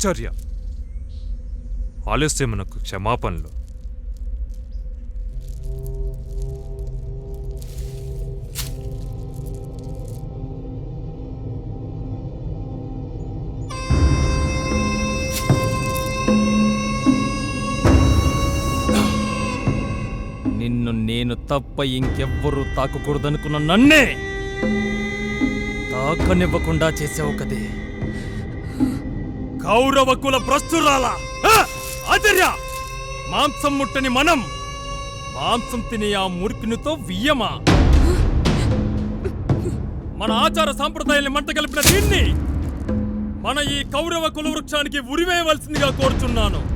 ఆచార్య, ఆలస్యమునకు క్షమాపణలు. నిన్ను నేను తప్ప ఇంకెవ్వరూ తాకకూడదనుకున్న నన్నే తాకనివ్వకుండా చేసావు కదే కౌరవ కుల భ్రష్టురాలా! ఆచార్య, మాంసం ముట్టని మనం మాంసం తినే ఆ మురికినితో వియ్యమా? మన ఆచార సాంప్రదాయాన్ని మంట కలిపిన దీన్ని మన ఈ కౌరవ కుల వృక్షానికి ఉరివేయవలసిందిగా కోరుచున్నాను.